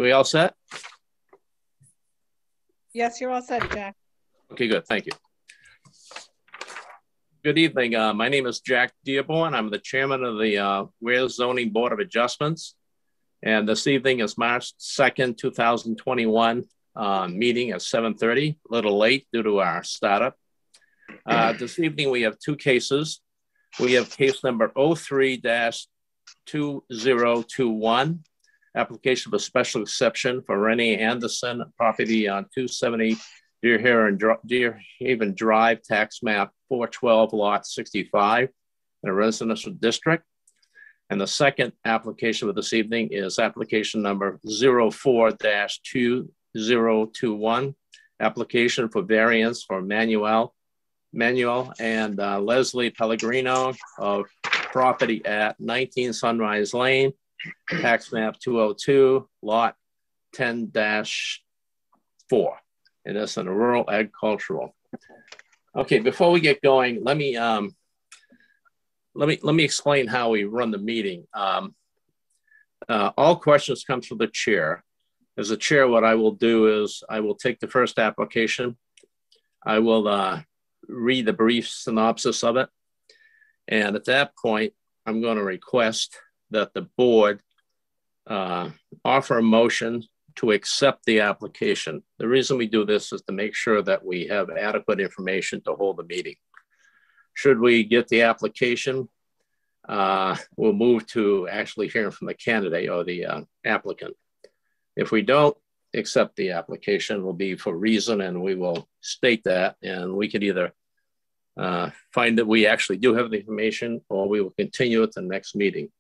we all set? Yes, you're all set, Jack. Okay, good. Thank you. Good evening. My name is Jack Dearborn. I'm the chairman of the Ware Zoning Board of Adjustments. And this evening is March 2nd, 2021, meeting at 7:30, a little late due to our startup. This evening, we have two cases. We have case number 03-2021, application of a special exception for Rennie Anderson, property on 270 Deerhaven Drive, tax map 412, lot 65, in a residential district. And the second application of this evening is application number 04-2021, application for variance for Manuel and Leslie Pellegrino of property at 19 Sunrise Lane, tax map 202, lot 10-4. And it's in a rural agricultural. Okay, before we get going, let me explain how we run the meeting. All questions come from the chair. As a chair, what I will do is I will take the first application. I will read the brief synopsis of it. And at that point, I'm going to request that the board offer a motion to accept the application. The reason we do this is to make sure that we have adequate information to hold the meeting. Should we get the application, we'll move to actually hearing from the candidate or the applicant. If we don't accept the application, it will be for reason, and we will state that, and we could either find that we actually do have the information, or we will continue at the next meeting.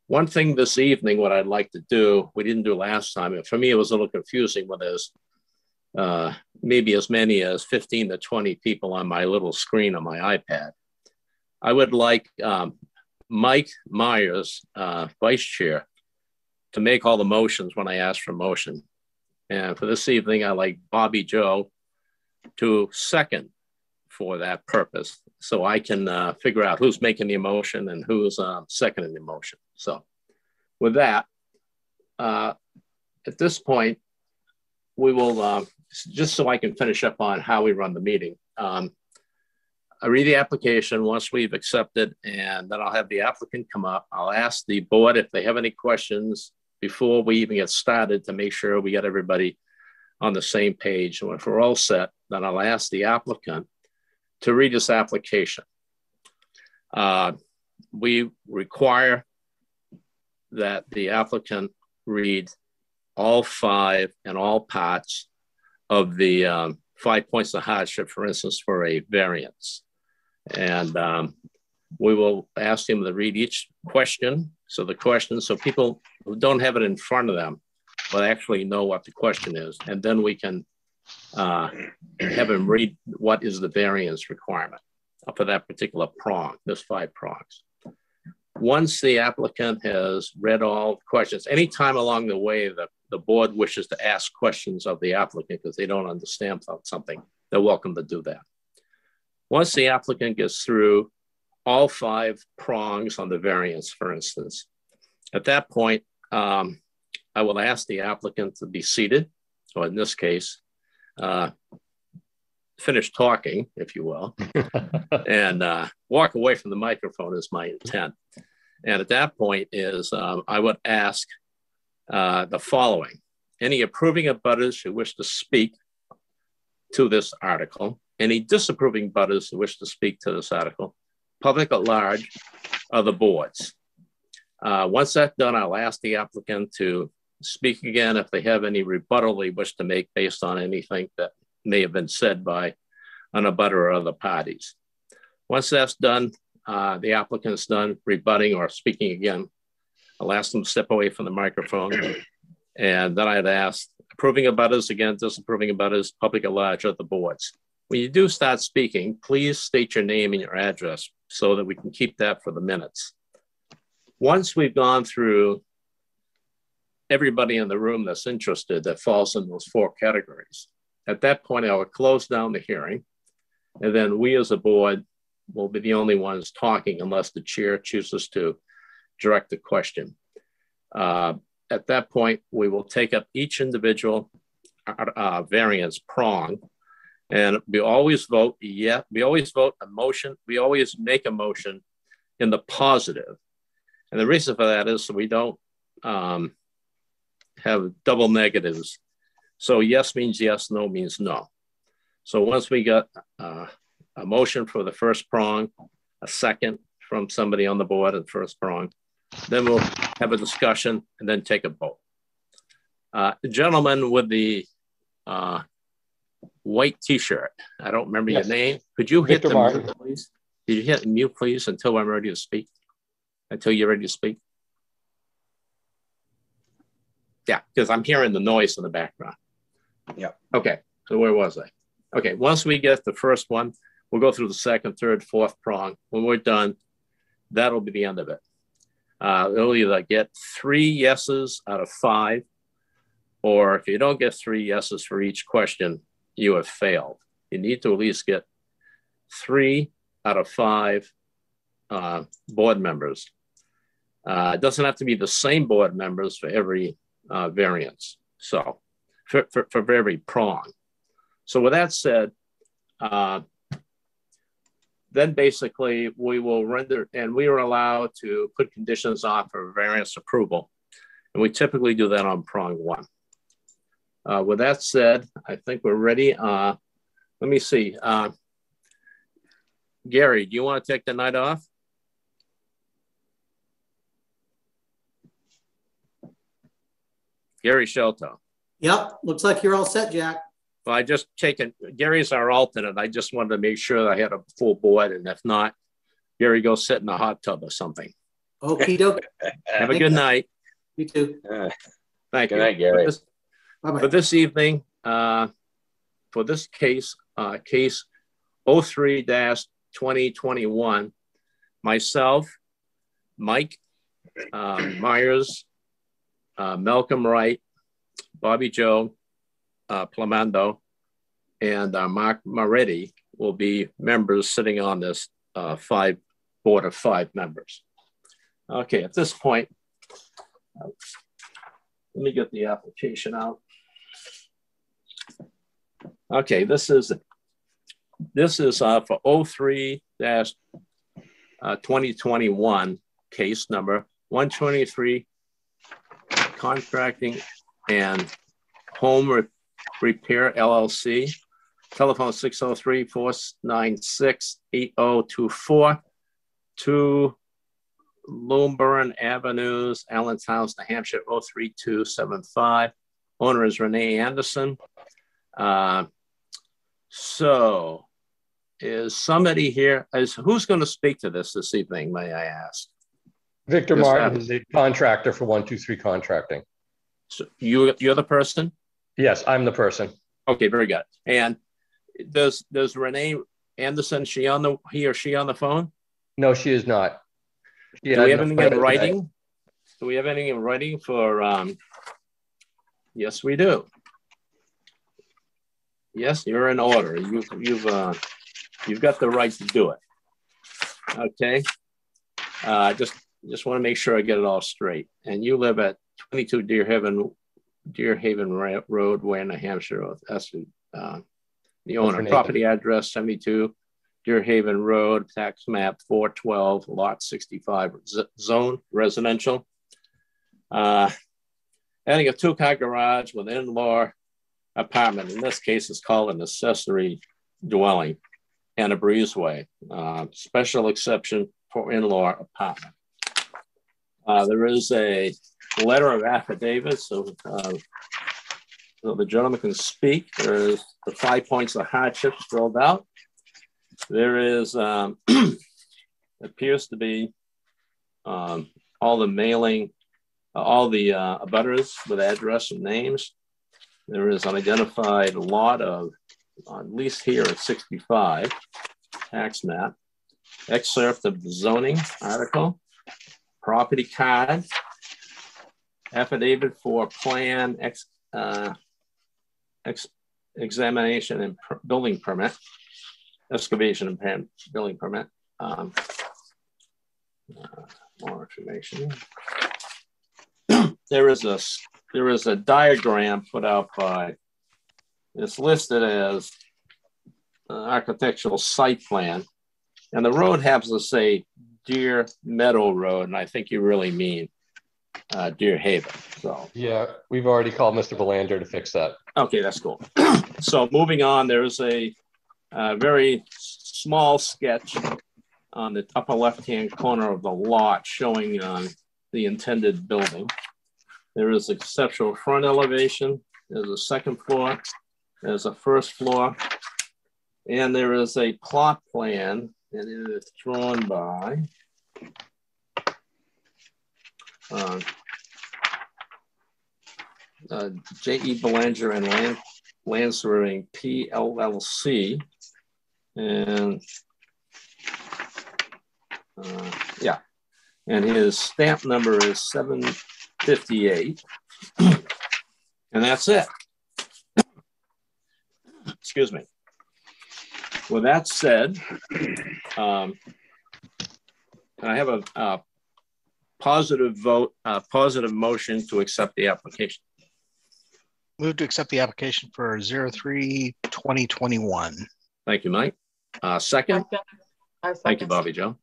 One thing this evening, what I'd like to do, we didn't do last time, and for me, it was a little confusing when there's maybe as many as 15 to 20 people on my little screen on my iPad. I would like Mike Myers, vice chair, to make all the motions when I ask for motion. And for this evening, I like Bobby Joe to second for that purpose, so I can figure out who's making the motion and who's seconding the motion. So with that, at this point, we will, just so I can finish up on how we run the meeting, I read the application once we've accepted, and then I'll have the applicant come up. I'll ask the board if they have any questions before we even get started to make sure we get everybody on the same page. And if we're all set, then I'll ask the applicant to read this application. We require that the applicant read all five and all parts of the 5 points of hardship, for instance, for a variance. And we will ask him to read each question. So the question, so people who don't have it in front of them will actually know what the question is. And then we can have him read what is the variance requirement for that particular prong. There's 5 prongs. Once the applicant has read all questions, anytime along the way that the board wishes to ask questions of the applicant because they don't understand something, they're welcome to do that. Once the applicant gets through all 5 prongs on the variance, for instance, at that point, I will ask the applicant to be seated, or in this case, finish talking, if you will, and walk away from the microphone is my intent. And at that point is I would ask the following: any approving abutters who wish to speak to this article, any disapproving abutters who wish to speak to this article, public at large, or the boards. Once that's done, I'll ask the applicant to speak again if they have any rebuttal they wish to make based on anything that may have been said by an abutter or other parties. Once that's done, the applicant's done rebutting or speaking again, I'll ask them to step away from the microphone. And then I'd ask approving abutters again, disapproving abutters, public at large, or the boards. When you do start speaking, please state your name and your address so that we can keep that for the minutes. Once we've gone through everybody in the room that's interested that falls in those 4 categories, at that point, I will close down the hearing. And then we as a board will be the only ones talking unless the chair chooses to direct the question. at that point, we will take up each individual variance prong, and we always vote we always vote a motion. We always make a motion in the positive. And the reason for that is so we don't have double negatives. So yes means yes, no means no. So once we got a motion for the first prong, a second from somebody on the board at the first prong, then we'll have a discussion and then take a vote. The gentleman with the white t-shirt, I don't remember your name. Could you hit the mute, please? Could you hit mute, please, until I'm ready to speak? Until you're ready to speak? Yeah, because I'm hearing the noise in the background. Yeah. Okay, so where was I? Okay, once we get the first one, we'll go through the second, third, fourth prong. When we're done, that'll be the end of it. They'll either get 3 yeses out of 5, or if you don't get 3 yeses for each question, you have failed. You need to at least get 3 out of 5 board members. It doesn't have to be the same board members for every variance. So for every prong. So with that said, then basically we will render, and we are allowed to put conditions on for variance approval. And we typically do that on prong 1. With that said, I think we're ready. Let me see. Gary, do you want to take the night off? Gary Shelto. Yep, looks like you're all set, Jack. Well, I just taken, Gary's our alternate. I just wanted to make sure that I had a full board, and if not, Gary, go sit in a hot tub or something. Okie doke. Have a good night. You too. Thank you. Good night, Gary. For this evening, for this case, case 03-2021, myself, Mike Myers, Malcolm Wright, Bobby Joe Plamando, and Mark Moretti will be members sitting on this board of 5 members. Okay, at this point, let me get the application out. Okay, this is for 03-2021, case number 123, Contracting and Home Repair LLC, telephone 603-496-8024, 2 Loomburn Avenues, Allentown, New Hampshire, 03275. Owner is Renee Anderson. So is somebody here, who's going to speak to this evening, may I ask? Victor Martin is the contractor for 123 Contracting. So you're the person? Yes, I'm the person. Okay, very good. And does Renee Anderson, he or she on the phone? No, she is not. Do we have anything in writing? Do we have anything in writing for, yes, we do. Yes, you're in order. You've got the right to do it. Okay. Just want to make sure I get it all straight. And you live at 22 Deerhaven Road, Ware, New Hampshire. That's the owner. Property address 72 Deerhaven Road, tax map 412, lot 65, zone residential. Adding a 2-car garage with in-law apartment. In this case, it's called an accessory dwelling and a breezeway. Special exception for in-law apartment. There is a letter of affidavit, so the gentleman can speak. There's the 5 points of hardship filled out. There is, appears to be all the mailing, all the abutters with address and names. There is an identified lot of, at least here at 65, tax map, excerpt of the zoning article, property card, affidavit for plan examination and building permit, excavation and building permit. More information. there is a diagram put out by, it's listed as architectural site plan, and the road happens to say Deer Meadow Road, and I think you really mean Deer Haven. So yeah, we've already called Mr. Belanger to fix that. okay, that's cool. So moving on, there's a very small sketch on the upper left-hand corner of the lot showing the intended building. There is a conceptual front elevation. There's a second floor. There's a first floor. And there is a plot plan, and it is drawn by J.E. Belanger and Land Surveying PLLC. And yeah, and his stamp number is 758. And that's it. Excuse me. With that said, I have a positive vote, positive motion to accept the application. Move to accept the application for 03-2021. Thank you, Mike. Second. Second. Thank you, Bobby Joe.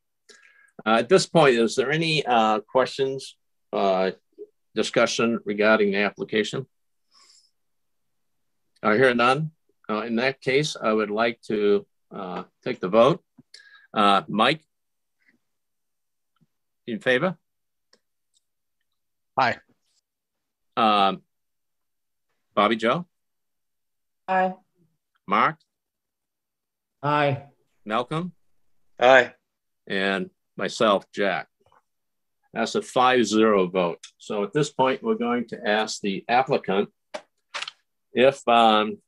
At this point, is there any questions, discussion regarding the application? I hear none. In that case, I would like to take the vote. Mike, in favor? Aye. Bobby Joe? Aye. Mark? Aye. Malcolm? Aye. And myself, Jack. That's a 5-0 vote. So at this point, we're going to ask the applicant if, in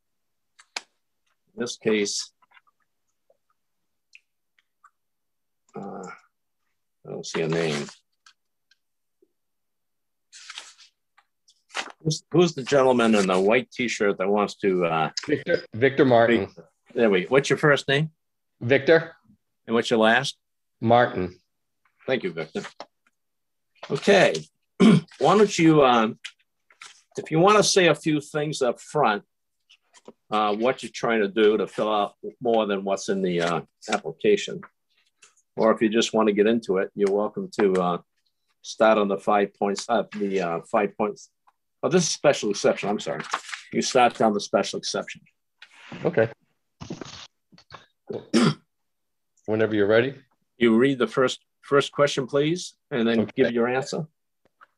this case, I don't see a name. Who's the gentleman in the white T-shirt that wants to? Victor Martin. There we go. What's your first name? Victor And what's your last? Martin. Thank you, Victor. Okay. Why don't you, if you want to say a few things up front, what you're trying to do to fill out more than what's in the application. Or if you just want to get into it, you're welcome to start on the 5 points, 5 points. Oh, this is special exception. I'm sorry. You start down the special exception. Okay. Whenever you're ready. You read the first question, please, and then give your answer.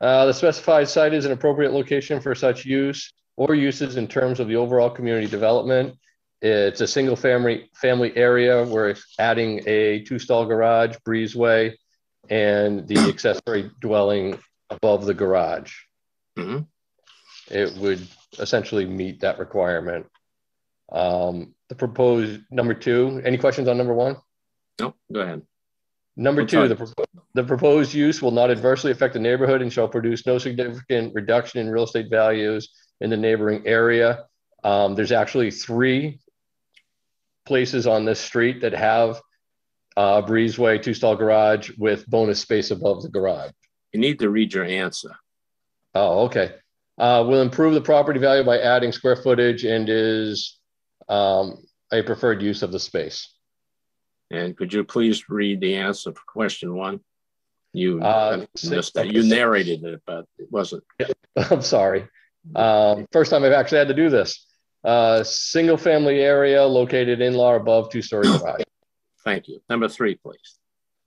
The specified site is an appropriate location for such use or uses in terms of the overall community development. It's a single family area where it's adding a 2-stall garage, breezeway, and the accessory dwelling above the garage. Mm-hmm. It would essentially meet that requirement. The proposed number 2, any questions on number 1? No, go ahead. Number 2, the proposed use will not adversely affect the neighborhood and shall produce no significant reduction in real estate values in the neighboring area. There's actually 3 places on this street that have a breezeway 2-stall garage with bonus space above the garage. You need to read your answer. Oh, okay. Will improve the property value by adding square footage and is a preferred use of the space. And could you please read the answer for question 1? You you narrated it, but it wasn't. I'm sorry. First time I've actually had to do this. Single family area located in-law above 2-story garage. Thank you. Number 3, please.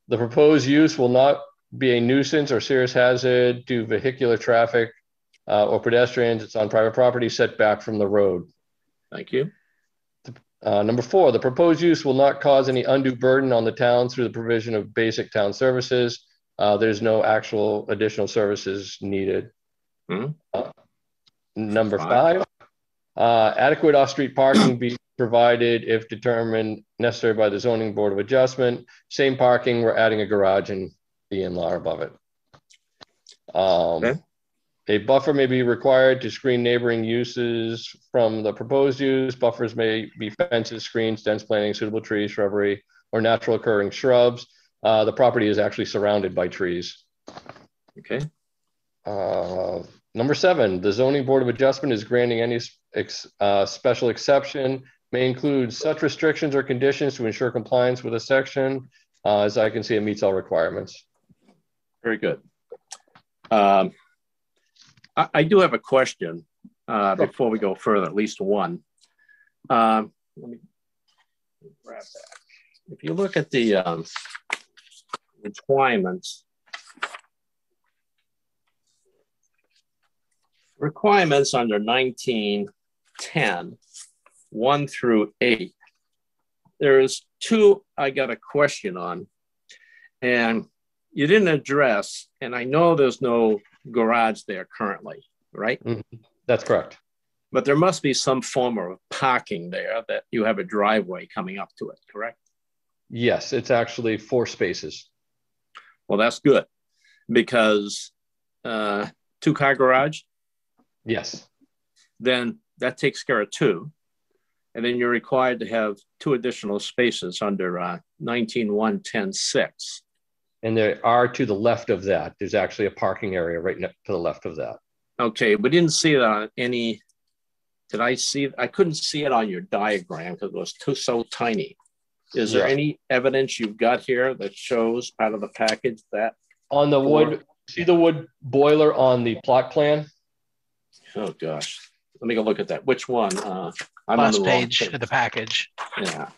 The proposed use will not be a nuisance or serious hazard to vehicular traffic or pedestrians. It's on private property set back from the road. Thank you. Number 4, the proposed use will not cause any undue burden on the town through the provision of basic town services. There's no actual additional services needed. Mm-hmm. Number 5, adequate off-street parking be provided if determined necessary by the zoning board of adjustment. Same parking, we're adding a garage and the in-law above it. Okay. A buffer may be required to screen neighboring uses from the proposed use. Buffers may be fences, screens, dense planting, suitable trees, shrubbery, or natural occurring shrubs. The property is actually surrounded by trees. Okay. Number 7, the zoning board of adjustment is granting any special exception, may include such restrictions or conditions to ensure compliance with a section. As I can see, it meets all requirements. Very good. I do have a question before we go further, at least one. Let me grab that. If you look at the requirements under 1910, 1 through 8, there's 2 I got a question on, and you didn't address, and I know there's no garage there currently, right? Mm-hmm. That's correct. But there must be some form of parking there that you have a driveway coming up to it, correct? Yes, it's actually 4 spaces. Well, that's good, because 2-car garage, Yes. then that takes care of 2. And then you're required to have 2 additional spaces under 19.1.10.6. And there are to the left of that. There's actually a parking area right to the left of that. Okay, we didn't see it on any, did I see it? I couldn't see it on your diagram because it was so tiny. Is there any evidence you've got here that shows out of the package that? On the wood, see the wood boiler on the plot plan? Oh gosh, let me go look at that. Which one? I'm Last on the wrong page of the package. Yeah.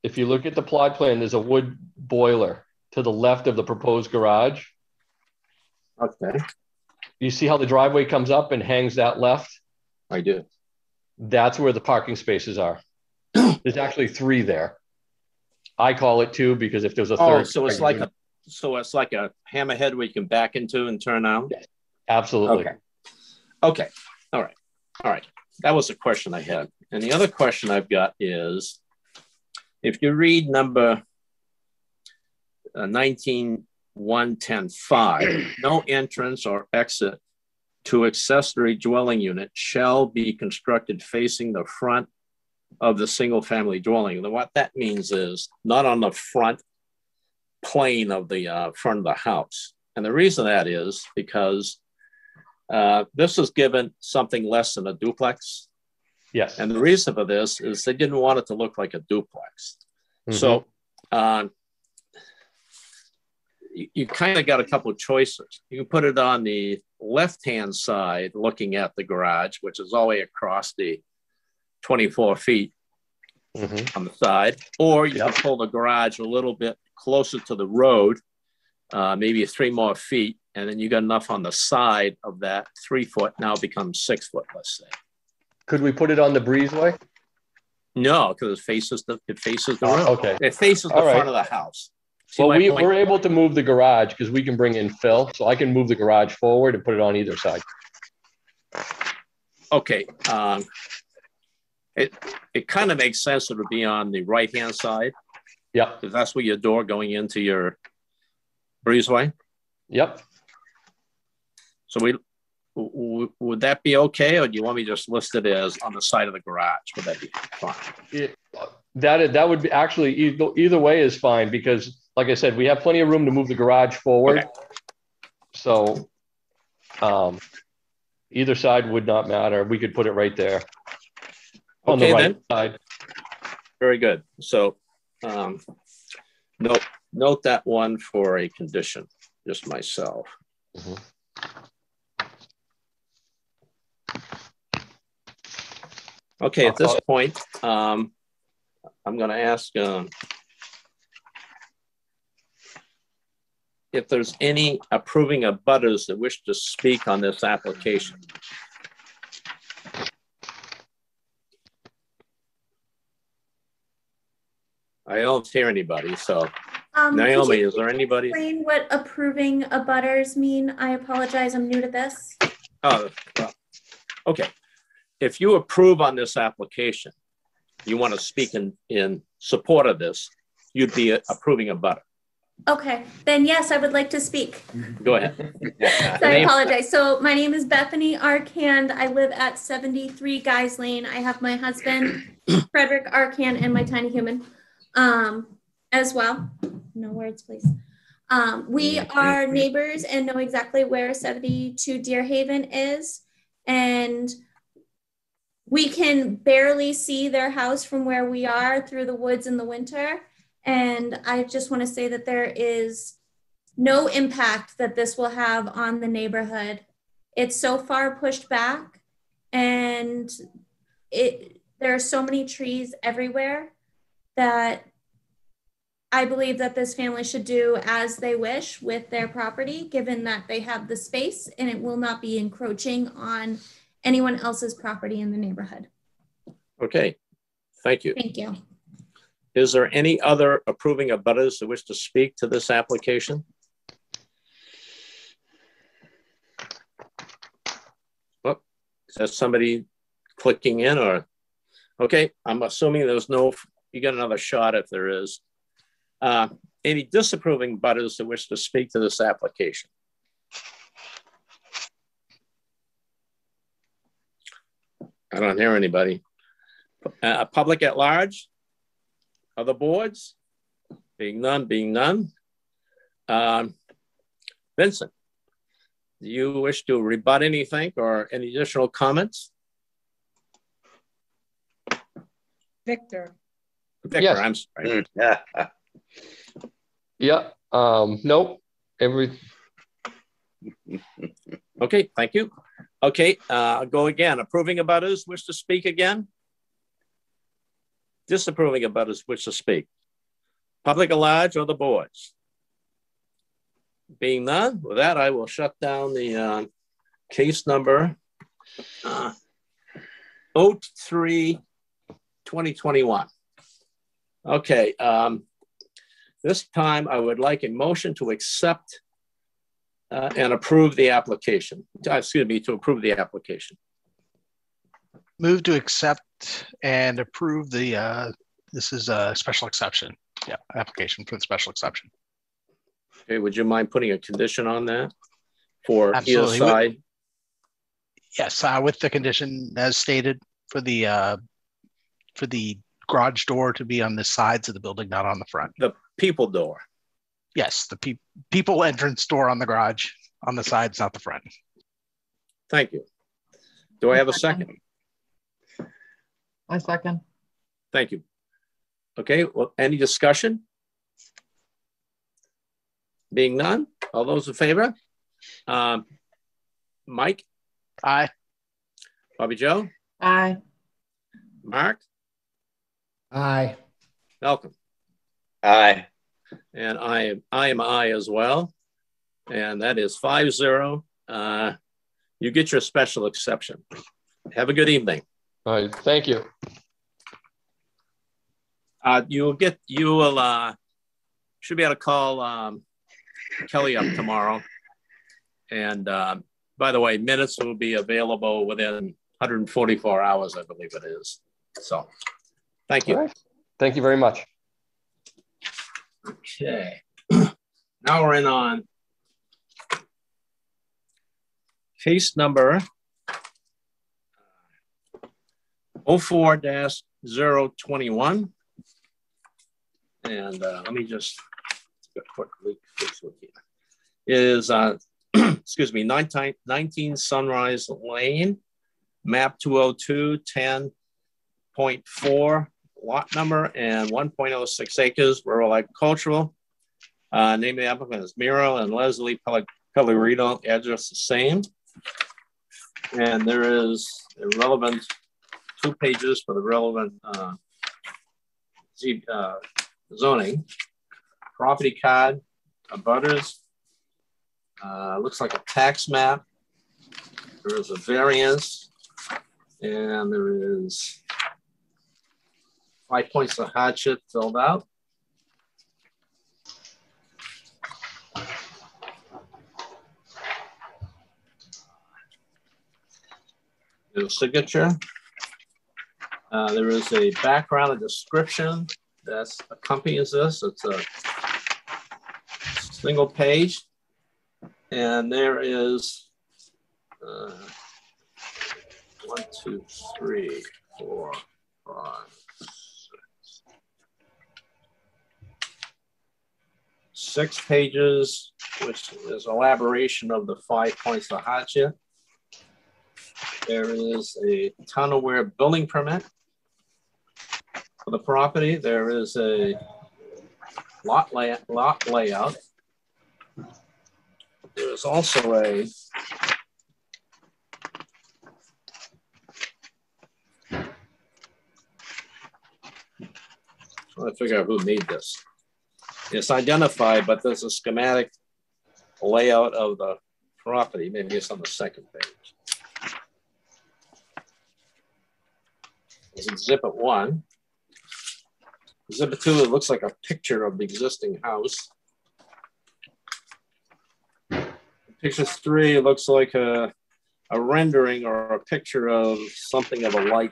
If you look at the plot plan, there's a wood boiler to the left of the proposed garage. Okay. You see how the driveway comes up and hangs that left? I do. That's where the parking spaces are. There's actually 3 there. I call it 2 because if there's a third. So it's like a hammerhead where you can back into and turn out? Yes, absolutely. Okay. All right. That was the question I had. And the other question I've got is, if you read number 19.1.10.5, no entrance or exit to accessory dwelling unit shall be constructed facing the front of the single family dwelling. And what that means is not on the front plane of the front of the house. And the reason that is because this is given something less than a duplex. Yes. And the reason for this is they didn't want it to look like a duplex. Mm-hmm. So you kind of got a couple of choices. You can put it on the left-hand side looking at the garage, which is all the way across the 24 feet on the side, or you can pull the garage a little bit closer to the road, maybe 3 more feet, and then you got enough on the side of that 3 foot now becomes 6 foot, let's say. Could we put it on the breezeway? No, because it faces the road. Okay. It faces the front of the house. See, well, we're able to move the garage because we can bring in fill, so I can move the garage forward and put it on either side. Okay. It kind of makes sense that it would be on the right-hand side. Yeah. Because that's where your door going into your breezeway. Yep. So would that be okay, or do you want me to just list it as on the side of the garage? Would that be fine? That would be actually either way is fine because, like I said, we have plenty of room to move the garage forward. Okay. So either side would not matter. We could put it right there on the right side. Very good. So note that one for a condition, just myself. Okay, at this point, I'm going to ask if there's any approving abutters that wish to speak on this application. I don't hear anybody, so Naomi, is there anybody? Explain what approving abutters mean? I apologize, I'm new to this. Oh, well, okay. If you approve on this application, you want to speak in support of this, you'd be approving a butter. Okay, then yes, I would like to speak. Go ahead. So I apologize. So my name is Bethany Arcand. I live at 73 Guys Lane. I have my husband, Frederick Arcand, and my tiny human as well. No words, please. We are neighbors and know exactly where 72 Deerhaven is. And we can barely see their house from where we are through the woods in the winter. And I just want to say that there is no impact that this will have on the neighborhood. It's so far pushed back, and there are so many trees everywhere that I believe that this family should do as they wish with their property, given that they have the space and it will not be encroaching on anyone else's property in the neighborhood. Okay, thank you. Thank you. Is there any other approving abutters who wish to speak to this application? Oh, is that somebody clicking in or? Okay, I'm assuming there's no, you get another shot if there is. Any disapproving abutters who wish to speak to this application? I don't hear anybody. Public at large? Other boards? Being none. Vincent, do you wish to rebut anything or any additional comments? Victor. Victor, Yes. I'm sorry. Yeah. Nope. Okay, thank you. Okay, I'll go again. Approving abutters wish to speak again? Disapproving abutters wish to speak? Public at large or the boards? Being none, with that, I will shut down the case number 03-2021. Okay, this time I would like a motion to accept and approve the application. Excuse me, to approve the application. Move to accept and approve the, this is a special exception. Yeah, application for the special exception. Okay, would you mind putting a condition on that for Absolutely. either side? Yes, with the condition as stated for the garage door to be on the sides of the building, not on the front. The people door. Yes, the people entrance door on the garage on the sides, not the front. Thank you. Do I have a second? I second. Thank you. Okay, well, any discussion? Being none, all those in favor? Mike? Aye. Bobby Joe? Aye. Mark? Aye. Malcolm? Aye. And I am aye as well. And that is 5-0. You get your special exception. Have a good evening. All right. Thank you. You will should be able to call Kelly up tomorrow. And by the way, minutes will be available within 144 hours, I believe it is. So thank you. All right. Thank you very much. Okay. Now we're in on case number 04-021. And let me just quickly fix it here. Is excuse me, 19 Sunrise Lane, map 202, 10.4 lot number and 1.06 acres, rural agricultural. Name of the applicant is Miro and Leslie Pellegrino, address the same. And there is a relevant 2 pages for the relevant zoning. Property card, abutters, looks like a tax map. There is a variance, and there is 5 points of hardship filled out. There's a signature. There is a background, a description that accompanies this. It's a single page. And there is 1, 2, 3, 4, 5, 6, 6 pages, which is elaboration of the 5 points of hardship. There is a town aware building permit for the property. There is a lot layout. There's also a trying to figure out who made this. It's identified, but there's a schematic layout of the property. Maybe it's on the second page. There's Exhibit 1. Exhibit 2, it looks like a picture of the existing house. Picture 3, it looks like a rendering or a picture of something of a like.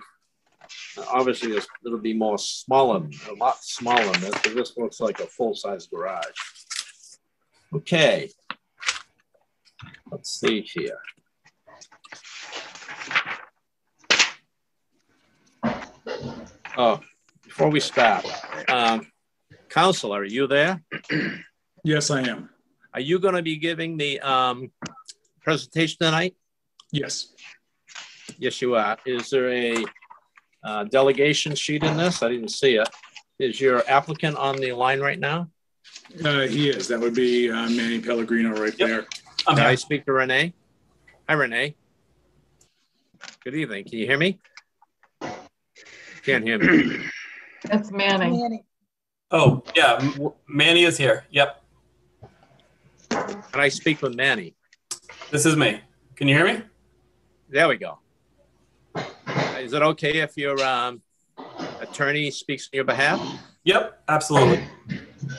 Obviously, it'll be more smaller, a lot smaller than this, but this looks like a full-size garage. Okay. Let's see here. Oh, before we start, Counselor, are you there? Yes, I am. Are you going to be giving the presentation tonight? Yes. Yes, you are. Is there a delegation sheet in this? I didn't see it. Is your applicant on the line right now? He is. That would be Manny Pellegrino right there. Can I speak to Renee? Hi, Renee. Good evening. Can you hear me? Can't hear me. It's Manning. Oh, yeah. Manny is here. Yep. Can I speak with Manny? This is me. Can you hear me? There we go. Is it okay if your attorney speaks on your behalf? Yep, absolutely.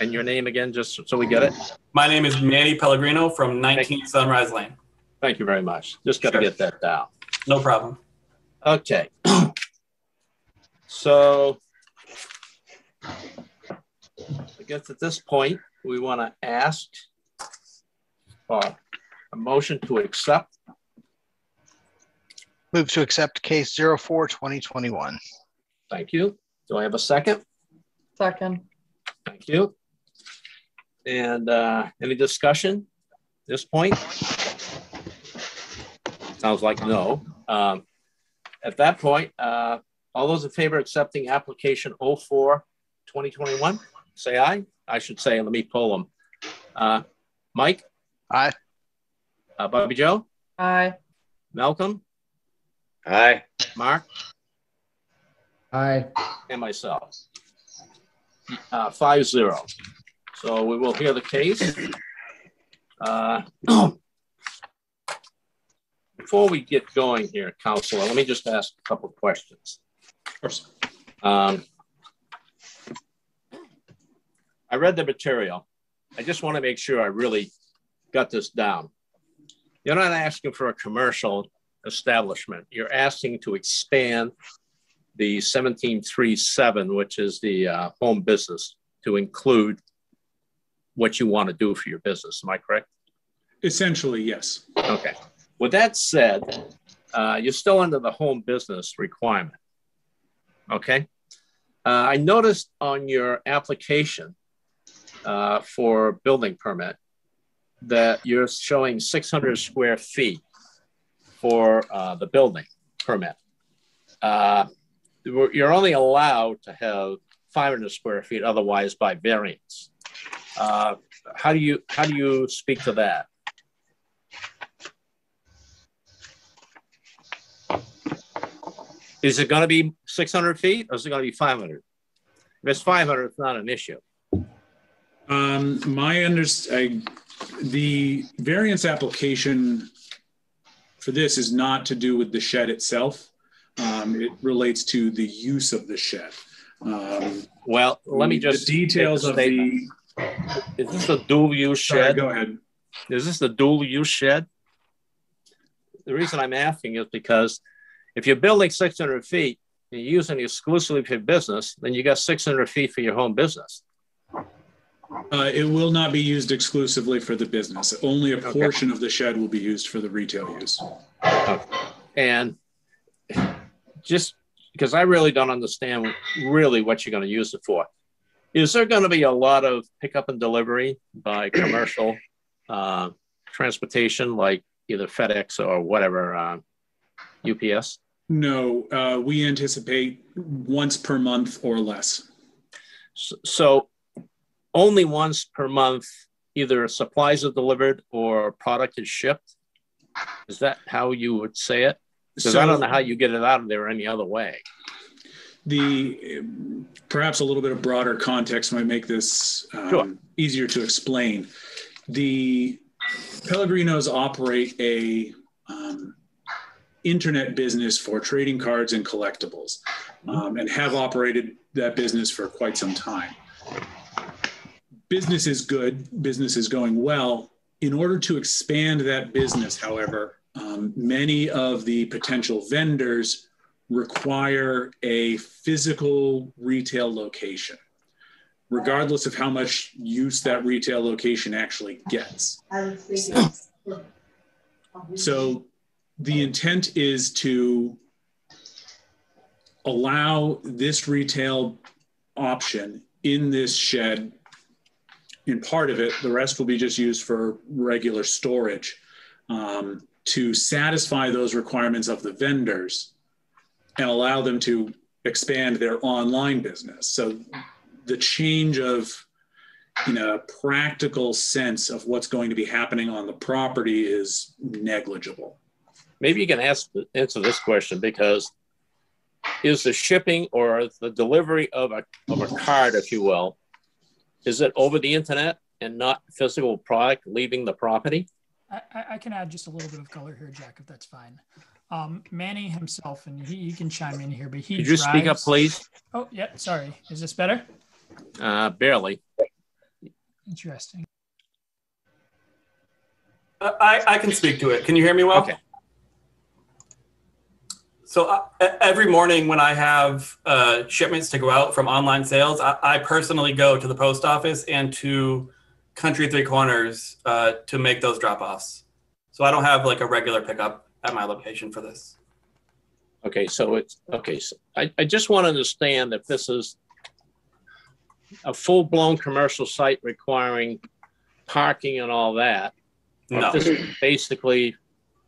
And your name again, just so we get it? My name is Manny Pellegrino from 19 Sunrise Lane. Thank you very much. Just got to get that down. No problem. Okay. So I guess at this point, we want to ask for a motion to accept. Move to accept case 04-2021. Thank you. Do I have a second? Second. Thank you. And any discussion at this point? Sounds like no. At that point, all those in favor of accepting application 04-2021, say aye. I should say, let me pull them. Mike? Aye. Bobby Joe? Aye. Malcolm? Aye. Mark? Aye. And myself. 5-0. So we will hear the case. Before we get going here, Counselor, let me just ask a couple of questions. Of course. I read the material. I just want to make sure I really got this down. You're not asking for a commercial establishment. You're asking to expand the 1737, which is the home business, to include what you want to do for your business. Am I correct? Essentially, yes. Okay. With that said, you're still under the home business requirement. Okay. I noticed on your application for building permit that you're showing 600 square feet for the building permit. You're only allowed to have 500 square feet otherwise by variance. How do you speak to that? Is it going to be 600 feet or is it going to be 500? If it's 500, it's not an issue. The variance application for this is not to do with the shed itself. It relates to the use of the shed. Well, let me just the details of the. Is this a dual use shed? Sorry, go ahead. Is this the dual use shed? The reason I'm asking is because if you're building 600 feet and you're using it exclusively for your business, then you got 600 feet for your home business. It will not be used exclusively for the business. Only a portion of the shed will be used for the retail use. Okay. And just because I really don't understand really what you're going to use it for. Is there going to be a lot of pickup and delivery by commercial transportation, like either FedEx or whatever, UPS? No, we anticipate once per month or less. So only once per month, either supplies are delivered or product is shipped? Is that how you would say it? Because I don't know how you get it out of there any other way. Perhaps a little bit of broader context might make this easier to explain. The Pellegrinos operate a internet business for trading cards and collectibles, and have operated that business for quite some time. Business is good, business is going well. In order to expand that business, however, many of the potential vendors require a physical retail location, regardless of how much use that retail location actually gets. So the intent is to allow this retail option in this shed. In part of it, the rest will be just used for regular storage, to satisfy those requirements of the vendors and allow them to expand their online business. So the change of, in a practical sense of what's going to be happening on the property is negligible. Maybe you can answer this question, because is the shipping or the delivery of a card, if you will, is it over the internet and not physical product leaving the property? I can add just a little bit of color here, Jack, if that's fine. Manny himself, and he can chime in here, but he Could you speak up, please? Oh, yeah, sorry. Is this better? Barely. Interesting. I can speak to it. Can you hear me well? Okay. So every morning when I have shipments to go out from online sales, I personally go to the post office and to Country Three Corners to make those drop-offs. So I don't have like a regular pickup at my location for this. Okay, so it's okay. So I just want to understand if this is a full-blown commercial site requiring parking and all that. Or No. this is basically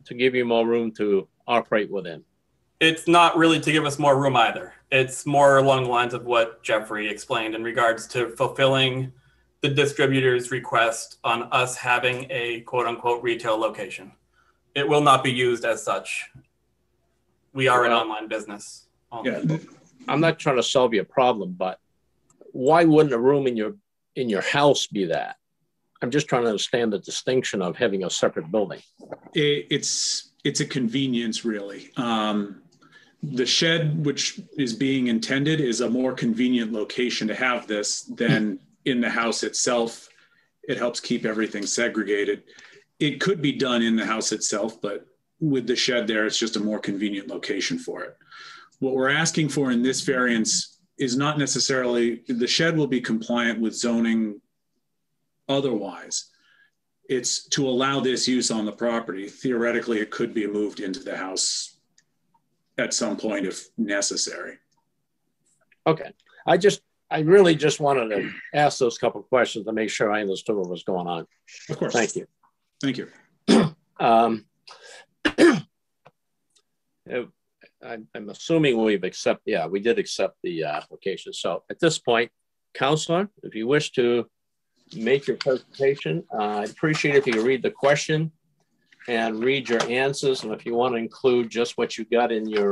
to give you more room to operate within. It's not really to give us more room either. It's more along the lines of what Jeffrey explained in regards to fulfilling the distributor's request on us having a quote unquote retail location. It will not be used as such. We are an online business. Yeah. I'm not trying to solve your problem, but why wouldn't a room in your house be that? I'm just trying to understand the distinction of having a separate building. It's a convenience, really. The shed, which is being intended, is a more convenient location to have this than in the house itself. It helps keep everything segregated. It could be done in the house itself, but with the shed there, it's just a more convenient location for it. What we're asking for in this variance is not necessarily, the shed will be compliant with zoning otherwise. It's to allow this use on the property. Theoretically, it could be moved into the house at some point if necessary. Okay. I really just wanted to ask those couple of questions to make sure I understood what was going on. Of course. Thank you. Thank you. I'm assuming we did accept the application. So at this point, Counselor, if you wish to make your presentation, I'd appreciate if you could read the question and read your answers. And if you want to include just what you got in your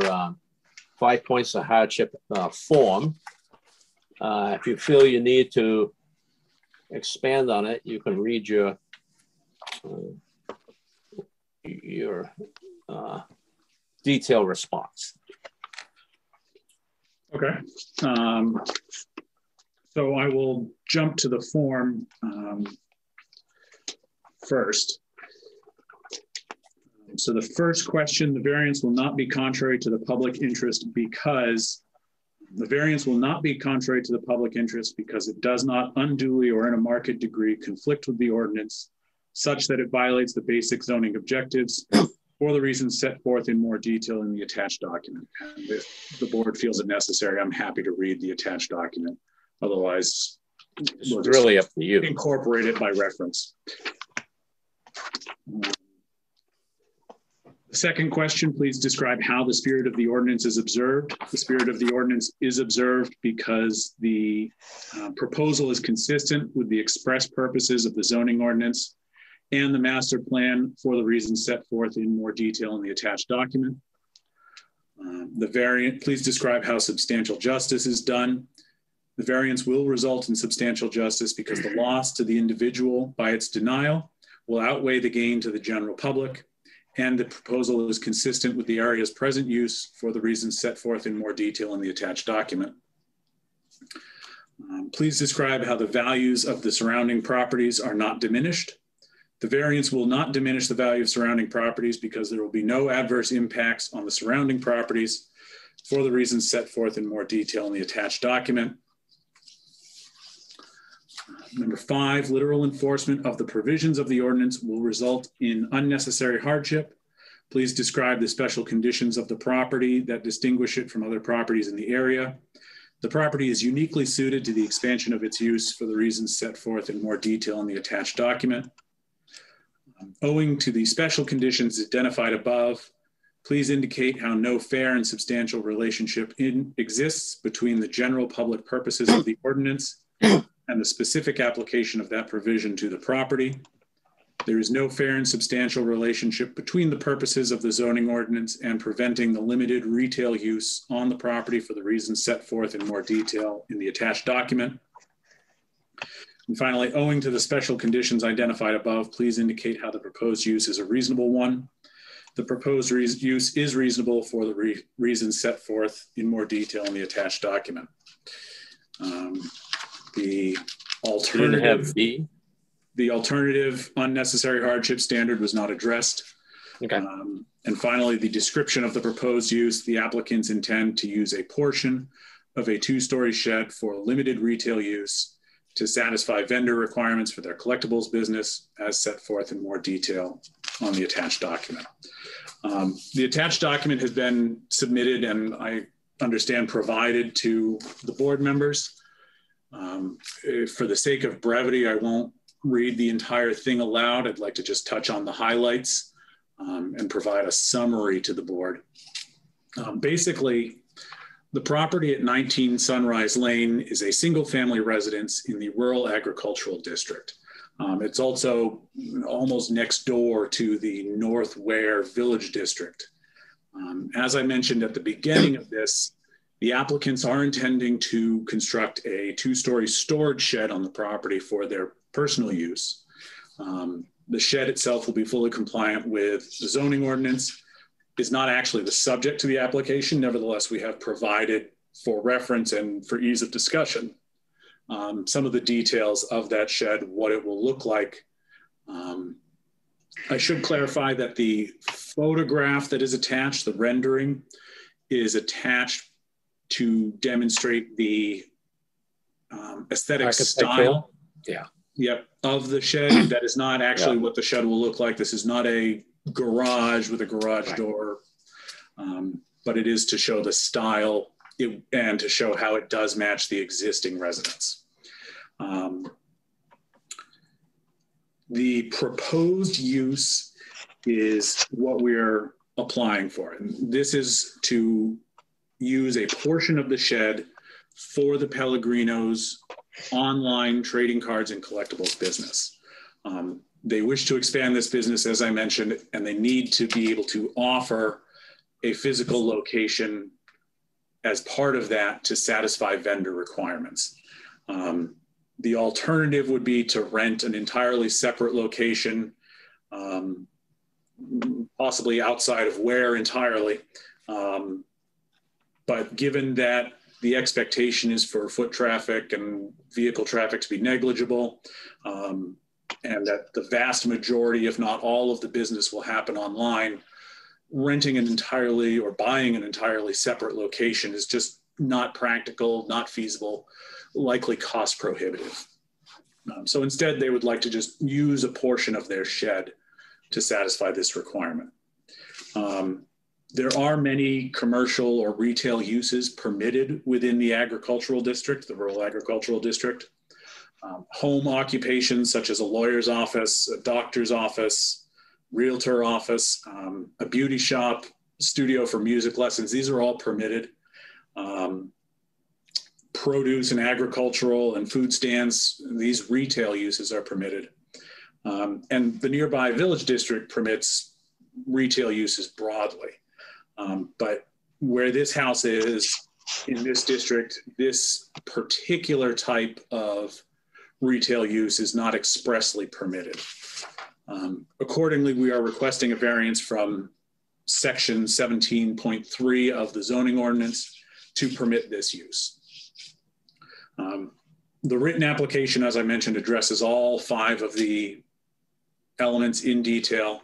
5 points of hardship form, if you feel you need to expand on it, you can read your detailed response. Okay. So I will jump to the form first. So the first question, the variance will not be contrary to the public interest because it does not unduly or in a marked degree conflict with the ordinance such that it violates the basic zoning objectives for the reasons set forth in more detail in the attached document. And if the board feels it necessary, I'm happy to read the attached document. Otherwise, It's we'll just really up to you. incorporate it by reference. The second question, please describe how the spirit of the ordinance is observed. The spirit of the ordinance is observed because the proposal is consistent with the express purposes of the zoning ordinance and the master plan for the reasons set forth in more detail in the attached document. The variant, please describe how substantial justice is done. The variance will result in substantial justice because the loss to the individual by its denial will outweigh the gain to the general public, and the proposal is consistent with the area's present use for the reasons set forth in more detail in the attached document. Please describe how the values of the surrounding properties are not diminished. The variance will not diminish the value of surrounding properties because there will be no adverse impacts on the surrounding properties for the reasons set forth in more detail in the attached document. Number 5, literal enforcement of the provisions of the ordinance will result in unnecessary hardship. Please describe the special conditions of the property that distinguish it from other properties in the area. The property is uniquely suited to the expansion of its use for the reasons set forth in more detail in the attached document. Owing to the special conditions identified above, please indicate how no fair and substantial relationship exists between the general public purposes of the ordinance and the specific application of that provision to the property. There is no fair and substantial relationship between the purposes of the zoning ordinance and preventing the limited retail use on the property for the reasons set forth in more detail in the attached document. And finally, owing to the special conditions identified above, please indicate how the proposed use is a reasonable one. The proposed use is reasonable for the reasons set forth in more detail in the attached document. The alternative unnecessary hardship standard was not addressed. Okay. And finally, the description of the proposed use, the applicants intend to use a portion of a 2-story shed for limited retail use to satisfy vendor requirements for their collectibles business as set forth in more detail on the attached document. The attached document has been submitted and I understand provided to the board members. For the sake of brevity, I won't read the entire thing aloud. I'd like to just touch on the highlights and provide a summary to the board. Basically, the property at 19 Sunrise Lane is a single-family residence in the rural agricultural district. It's also almost next door to the North Ware Village District. As I mentioned at the beginning of this, the applicants are intending to construct a 2-story storage shed on the property for their personal use. The shed itself will be fully compliant with the zoning ordinance. It's not actually the subject to the application. Nevertheless, we have provided for reference and for ease of discussion some of the details of that shed, what it will look like. I should clarify that the photograph that is attached, the rendering, is attached to demonstrate the aesthetic style of the shed. That is not actually what the shed will look like. This is not a garage with a garage door, but it is to show the style and to show how it does match the existing residence. The proposed use is what we're applying for. And this is to use a portion of the shed for the Pellegrino's online trading cards and collectibles business. They wish to expand this business, as I mentioned, and they need to be able to offer a physical location as part of that to satisfy vendor requirements. The alternative would be to rent an entirely separate location, possibly outside of Ware entirely. But given that the expectation is for foot traffic and vehicle traffic to be negligible, and that the vast majority, if not all of the business will happen online, renting an entirely or buying an entirely separate location is just not practical, not feasible, likely cost prohibitive. So instead, they would like to just use a portion of their shed to satisfy this requirement. There are many commercial or retail uses permitted within the agricultural district, the rural agricultural district. Home occupations such as a lawyer's office, a doctor's office, realtor office, a beauty shop, studio for music lessons, these are all permitted. Produce and agricultural and food stands, these retail uses are permitted. And the nearby village district permits retail uses broadly. But where this house is in this district, this particular type of retail use is not expressly permitted. Accordingly, we are requesting a variance from section 17.3 of the zoning ordinance to permit this use. The written application, as I mentioned, addresses all 5 of the elements in detail.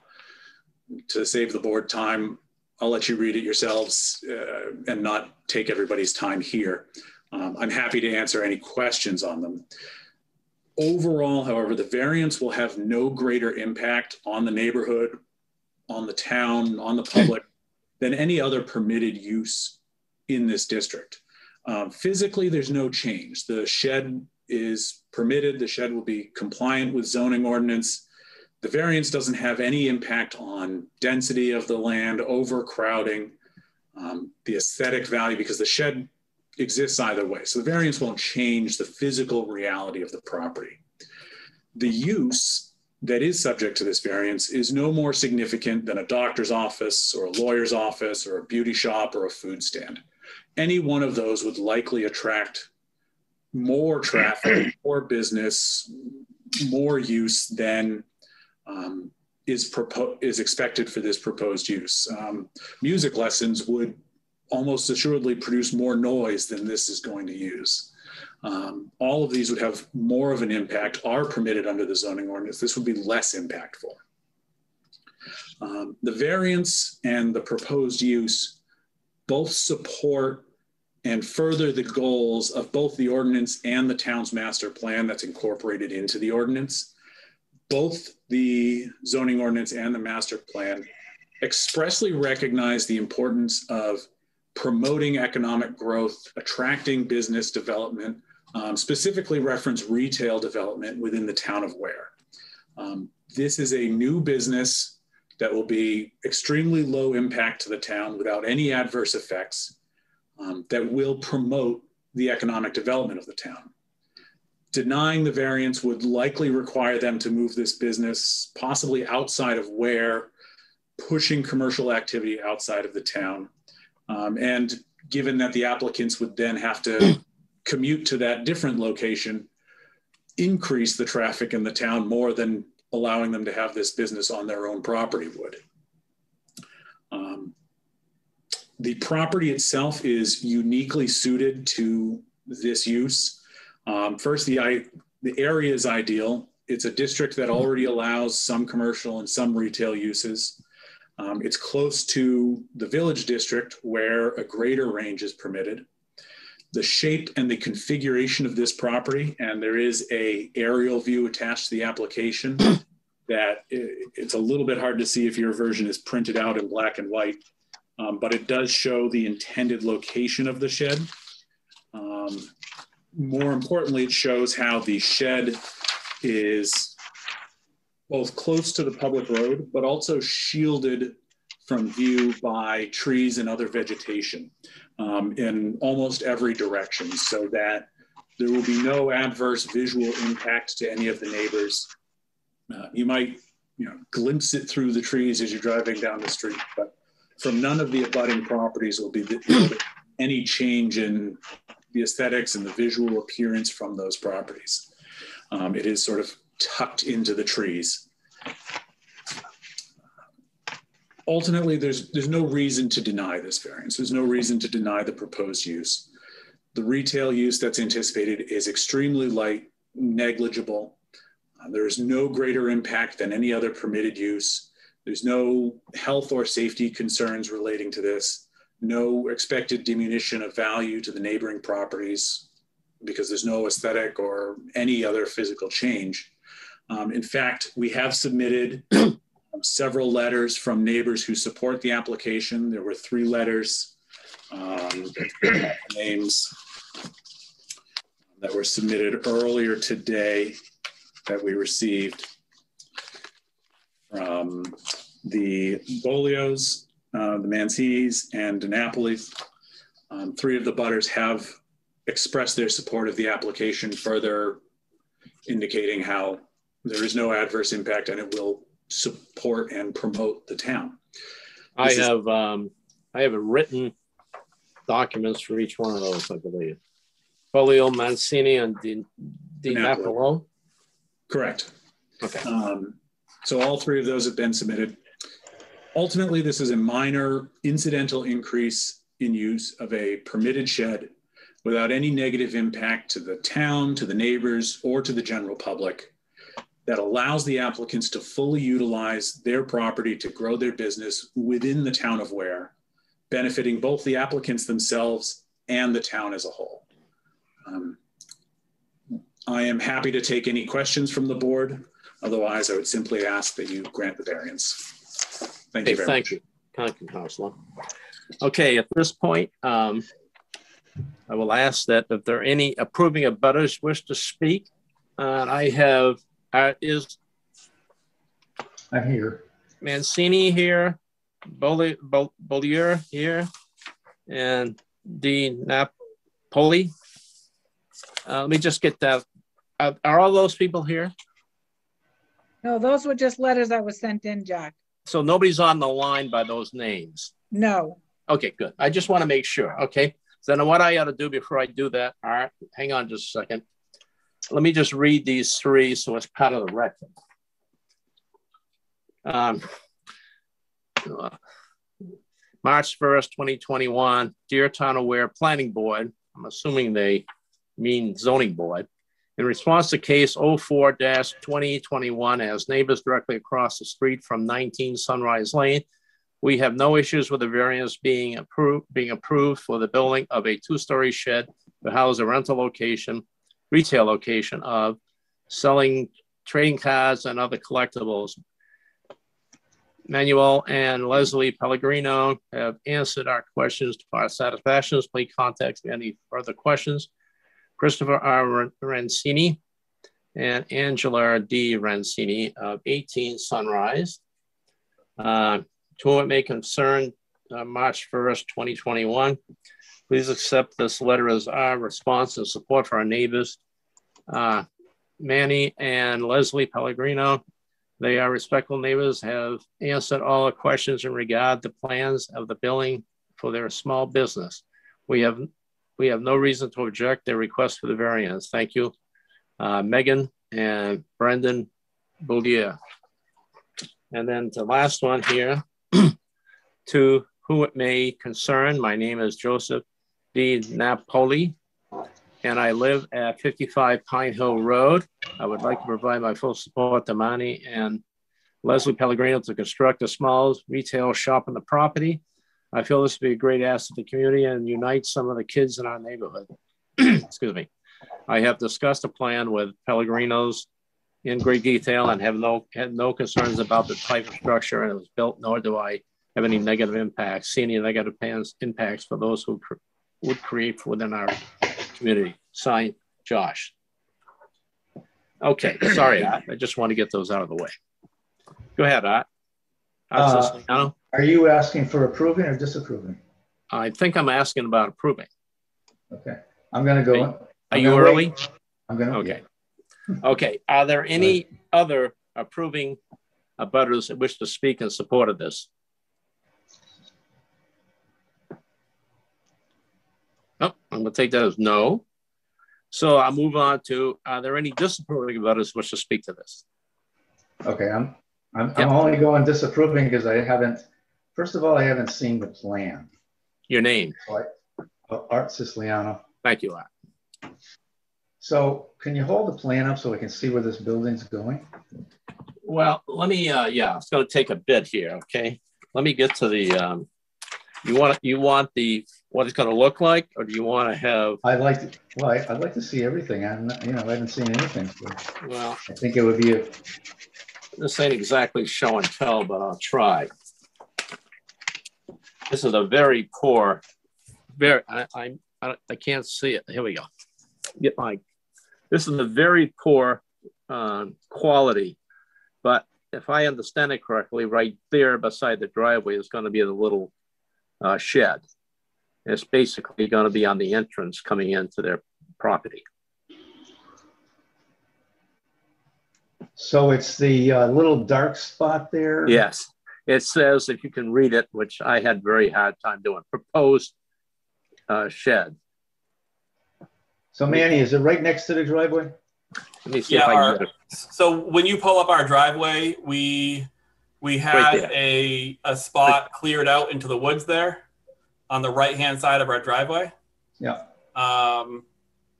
To save the board time, I'll let you read it yourselves and not take everybody's time here. I'm happy to answer any questions on them. Overall, however, the variance will have no greater impact on the neighborhood, on the town, on the public than any other permitted use in this district. Physically, there's no change. The shed is permitted. The shed will be compliant with zoning ordinance. The variance doesn't have any impact on density of the land, overcrowding, the aesthetic value, because the shed exists either way. So the variance won't change the physical reality of the property. The use that is subject to this variance is no more significant than a doctor's office or a lawyer's office or a beauty shop or a food stand. Any one of those would likely attract more traffic, more business, more use than is expected for this proposed use. Music lessons would almost assuredly produce more noise than this is going to use. All of these would have more of an impact, are permitted under the zoning ordinance. This would be less impactful. The variance and the proposed use both support and further the goals of both the ordinance and the town's master plan that's incorporated into the ordinance. Both the zoning ordinance and the master plan expressly recognize the importance of promoting economic growth, attracting business development, specifically reference retail development within the town of Ware. This is a new business that will be extremely low impact to the town without any adverse effects, that will promote the economic development of the town. Denying the variance would likely require them to move this business possibly outside of Ware, pushing commercial activity outside of the town. And given that the applicants would then have to commute to that different location, increase the traffic in the town more than allowing them to have this business on their own property would. The property itself is uniquely suited to this use. First, the area is ideal. It's a district that already allows some commercial and some retail uses. It's close to the village district where a greater range is permitted. The shape and the configuration of this property, and there is an aerial view attached to the application that it's a little bit hard to see if your version is printed out in black and white, but it does show the intended location of the shed. More importantly, it shows how the shed is both close to the public road, but also shielded from view by trees and other vegetation in almost every direction, so that there will be no adverse visual impact to any of the neighbors. You might, glimpse it through the trees as you're driving down the street, but from none of the abutting properties will be any change in the aesthetics and the visual appearance from those properties. It is sort of tucked into the trees. Ultimately, there's no reason to deny this variance. There's no reason to deny the proposed use. The retail use that's anticipated is extremely light, negligible. There is no greater impact than any other permitted use. There's no health or safety concerns relating to this. No expected diminution of value to the neighboring properties because there's no aesthetic or any other physical change. In fact, we have submitted several letters from neighbors who support the application. There were 3 letters, names that were submitted earlier today that we received from the Bolios, the Mancinis, and DiNapolis. 3 of the butters have expressed their support of the application, further indicating how there is no adverse impact and it will support and promote the town. I have written documents for each one of those, I believe. Bolio, Mancini, and DiNapolo. Correct. Okay. So all 3 of those have been submitted. Ultimately, this is a minor incidental increase in use of a permitted shed without any negative impact to the town, to the neighbors, or to the general public, that allows the applicants to fully utilize their property to grow their business within the town of Ware, benefiting both the applicants themselves and the town as a whole. I am happy to take any questions from the board. Otherwise, I would simply ask that you grant the variance. Thank you very much. Thank you, Councilor. Okay, at this point, I will ask that if there are any approving abutters wish to speak. I have, I'm here. Mancini here, Bollier here, and DiNapoli. Let me just get that. Are all those people here? No, those were just letters that were sent in, Jack. So nobody's on the line by those names? No. Okay, good. I just want to make sure. Okay. So then what I ought to do before I do that, all right, hang on just a second. Let me just read these 3 so it's part of the record. March 1st, 2021, Dear Town of Ware Planning Board. I'm assuming they mean zoning board. In response to case 04-2021, as neighbors directly across the street from 19 Sunrise Lane, we have no issues with the variance being approved for the building of a 2-story shed to house a retail location of selling trading cards and other collectibles. Manuel and Leslie Pellegrino have answered our questions to our satisfaction. Please contact me any further questions. Christopher R. Rancini and Angela D. Rancini of 18 Sunrise. To whom it may concern, March 1st, 2021. Please accept this letter as our response and support for our neighbors, Manny and Leslie Pellegrino. They are respectful neighbors, have answered all the questions in regard to plans of the building for their small business. We have no reason to object their request for the variance. Thank you. Megan and Brendan Boudier. And then the last one here, to who it may concern, my name is Joseph D. Napoli, and I live at 55 Pine Hill Road. I would like to provide my full support to Manny and Leslie Pellegrino to construct a small retail shop on the property. I feel this would be a great asset to the community and unite some of the kids in our neighborhood. Excuse me. I have discussed a plan with Pellegrinos in great detail and had no concerns about the type of structure and it was built, nor do I have any negative impacts, see any negative impacts for those who would create within our community. Signed, Josh. Okay, sorry, Art. I just want to get those out of the way. Go ahead, Art. Are you asking for approving or disapproving? I think I'm asking about approving. Okay, I'm going to go. Are you early? I'm going to. Okay. Okay. Are there any other approving abutters that wish to speak in support of this? Oh, I'm going to take that as no. So I'll move on to, are there any disapproving abutters who wish to speak to this? Okay, I'm only going disapproving because I haven't, first of all, I haven't seen the plan. Your name? Art Siciliano. Thank you, Art. So can you hold the plan up so we can see where this building's going? Well, let me, yeah, it's going to take a bit here, okay? Let me get to the, you want the, what it's going to look like, or do you want to have? I'd like to see everything. I haven't seen anything. So well, I think it would be this ain't exactly show and tell, but I'll try. This is a very poor, I can't see it. Here we go. This is a very poor quality, but if I understand it correctly, right there beside the driveway is going to be the little shed. It's basically going to be on the entrance coming into their property. So it's the little dark spot there? Yes. It says, if you can read it, which I had very hard time doing, proposed shed. So Manny, is it right next to the driveway? Let me see if I can get it. So when you pull up our driveway, we had Right a spot cleared out into the woods there on the right-hand side of our driveway. Yeah.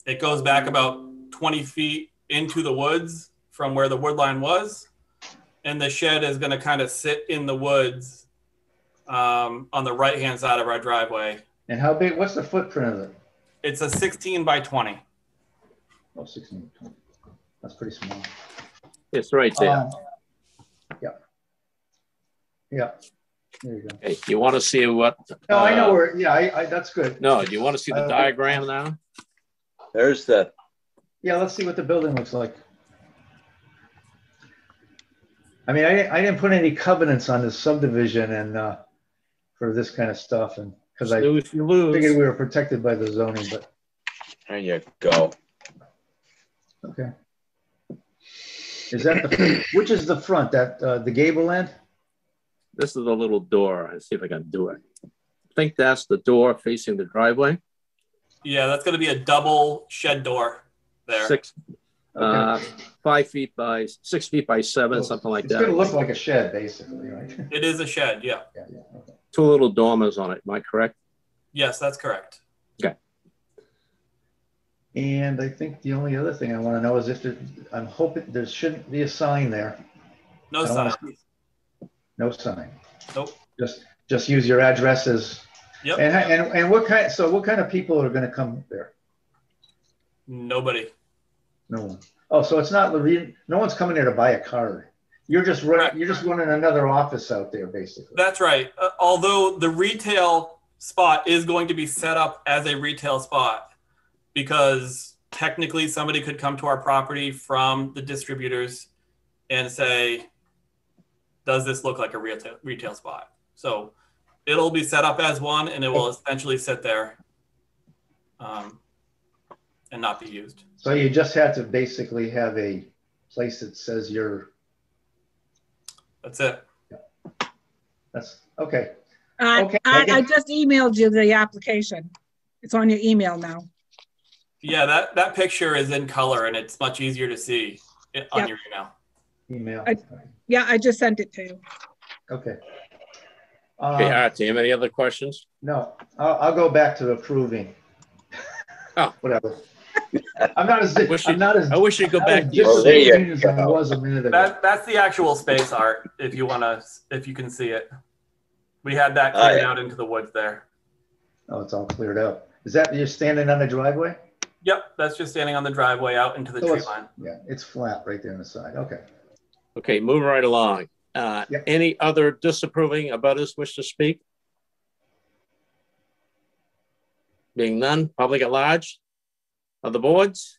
It goes back about 20 feet into the woods from where the wood line was. And the shed is going to kind of sit in the woods on the right-hand side of our driveway. And how big, what's the footprint of it? It's a 16 by 20. Oh, 16 by 20. That's pretty small. It's right there. Yeah. Yeah. There you go. Hey, you want to see what? No, I know where, yeah, that's good. No, do you want to see the diagram now? There's the. Yeah, let's see what the building looks like. I mean, I didn't put any covenants on this subdivision and for this kind of stuff, and because I figured we were protected by the zoning, but. There you go. Okay. Is that which is the front? That the gable end? This is the little door. Let's see if I can do it. I think that's the door facing the driveway. Yeah, that's going to be a double shed door there. 5 feet by 6 feet by 7, something like that. It's going to look like a shed, basically, right? It is a shed, yeah. Okay. 2 little dormers on it. Am I correct? Yes, that's correct. Okay. And I think the only other thing I want to know is if I'm hoping there shouldn't be a sign there. No sign. No sign. Nope. Just use your addresses. Yep. And what kind of people are going to come there? Nobody. No one. Oh, so it's not no one's coming there to buy a card. You're just running another office out there, basically. That's right. Although the retail spot is going to be set up as a retail spot, because technically somebody could come to our property from the distributors and say, does this look like a retail spot? So it'll be set up as one, and it will essentially sit there and not be used. So you just have to basically have a place that says you're. That's it. That's okay. Okay. I just emailed you the application. It's on your email now. Yeah, that picture is in color, and it's much easier to see on your email. I just sent it to you. Okay. Okay, Art, do you have any other questions? No, I'll go back to approving. Oh, whatever. I'm not as. I wish you'd go back. As I was a minute ago. That's the actual space art. If you can see it, we had that cleared out into the woods there. Oh, it's all cleared up. Is that you're standing on the driveway? Yep, that's just standing on the driveway out into the tree line. Yeah, it's flat right there on the side. Okay. Okay, moving right along. Any other disapproving abutters wish to speak? Being none, public at large of the boards?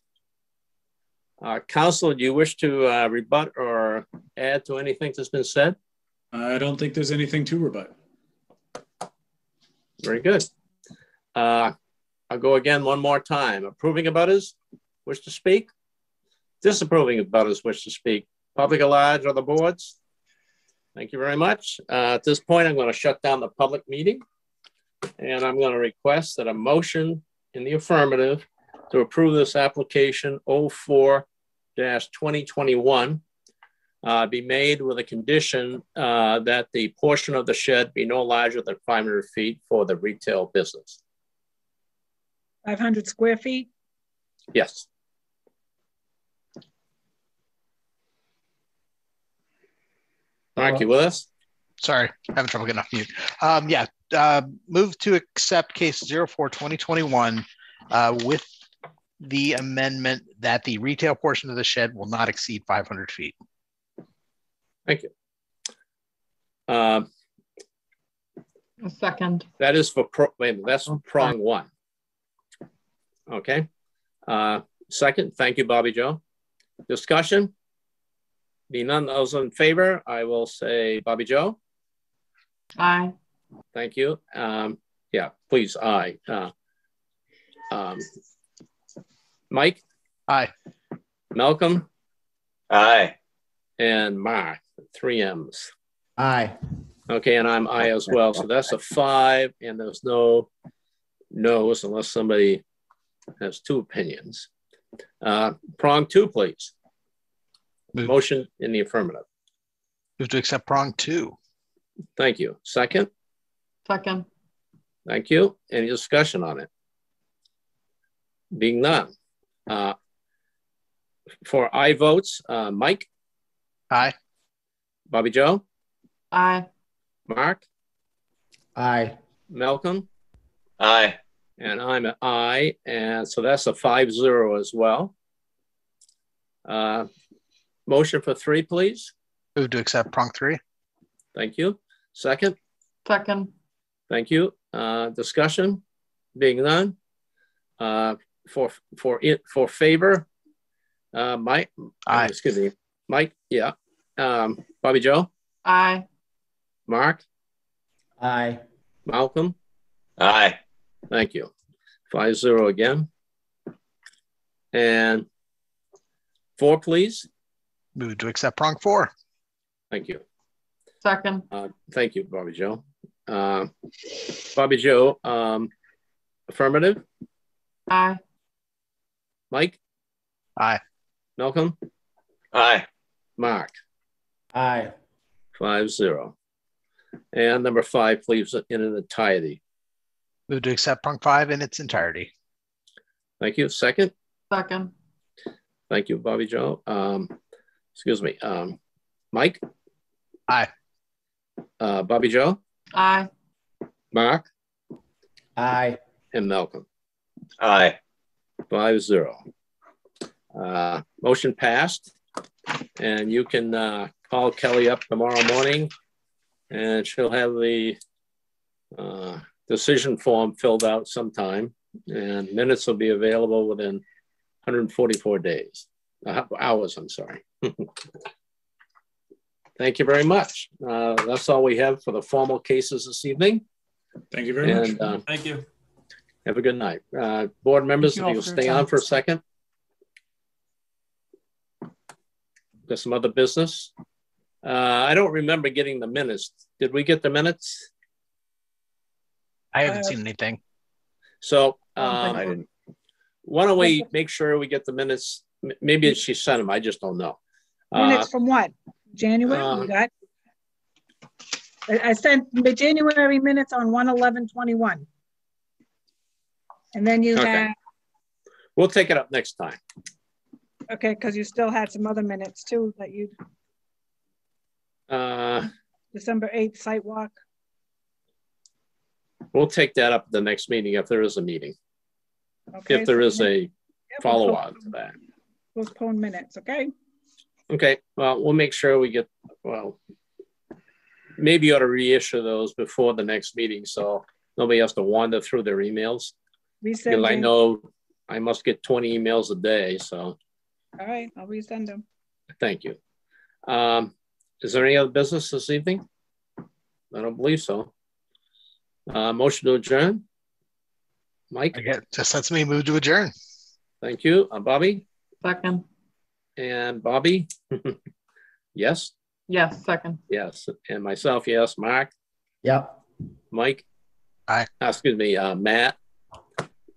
Council, do you wish to rebut or add to anything that's been said? I don't think there's anything to rebut. Very good. I'll go again one more time. Approving abutters wish to speak? Disapproving abutters wish to speak? Public at large of the boards? Thank you very much. At this point, I'm going to shut down the public meeting, and I'm going to request that a motion in the affirmative to approve this application 04-2021 be made with a condition that the portion of the shed be no larger than 500 feet for the retail business. 500 square feet? Yes. Mark, you with us? Sorry, having trouble getting off mute. Move to accept case 04-2021 with the amendment that the retail portion of the shed will not exceed 500 feet. Thank you. A second. That is for that's for prong one. Okay. Second, thank you, Bobby Joe. Discussion? Be none, those in favor, I will say Bobby Joe. Aye. Thank you. Yeah, please, aye. Mike? Aye. Malcolm? Aye. And Mark, 3 M's. Aye. Okay, and I'm aye as well. So that's a 5, and there's no no's unless somebody has 2 opinions. Prong 2, please. Motion in the affirmative. Move to accept prong 2. Thank you. Second? Second. Thank you. Any discussion on it? Being none. For aye votes, Mike? Aye. Bobby Joe? Aye. Mark? Aye. Malcolm? Aye. And I'm an aye, and so that's a 5-0 as well. Motion for 3, please. Move to accept prong 3. Thank you. Second? Second. Thank you. Discussion? Being none. For favor, Mike? Aye. Excuse me. Mike? Yeah. Bobby Joe? Aye. Mark? Aye. Malcolm? Aye. Thank you. 5-0 again. And 4, please. Move to accept prong 4. Thank you. Second. Thank you, Bobby Joe. Bobby Joe, affirmative. Aye. Mike? Aye. Malcolm? Aye. Mark? Aye. 5-0. And number 5, please, in an entirety. Move to accept prong 5 in its entirety. Thank you. Second? Second. Thank you, Bobby Joe. Excuse me. Mike? Aye. Bobby Joe? Aye. Mark? Aye. And Malcolm? Aye. 5-0. Motion passed. And you can call Kelly up tomorrow morning and she'll have the decision form filled out sometime, and minutes will be available within 144 days. Hours, I'm sorry. Thank you very much. That's all we have for the formal cases this evening. Thank you very much. Thank you. Have a good night. Board members, if you'll stay on for a second. There's some other business. I don't remember getting the minutes. Did we get the minutes? I haven't seen anything. So I didn't. why don't we make sure we get the minutes? Maybe she sent them. I just don't know. Minutes from what? January? You got? I sent the January minutes on 1/11/21. And then you had. We'll take it up next time. Okay, because you still had some other minutes too that you. December 8th site walk. We'll take that up at the next meeting if there is a meeting. Okay, if there is a follow-on to that. Postpone minutes, okay? Okay, well, we'll make sure we get, well, maybe you ought to reissue those before the next meeting so nobody has to wander through their emails. Because I know I must get 20 emails a day, so. All right, I'll resend them. Thank you. Is there any other business this evening? I don't believe so. Motion to adjourn. Mike? Just lets me move to adjourn. Thank you. Bobby? Second. And Bobby? Yes? Yes, second. Yes. And myself, yes. Mark? Yep. Mike? Aye. Excuse me, Matt?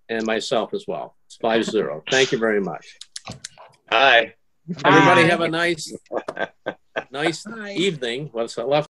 And myself as well. It's 5-0. Thank you very much. Aye. Everybody have a nice evening. What's left?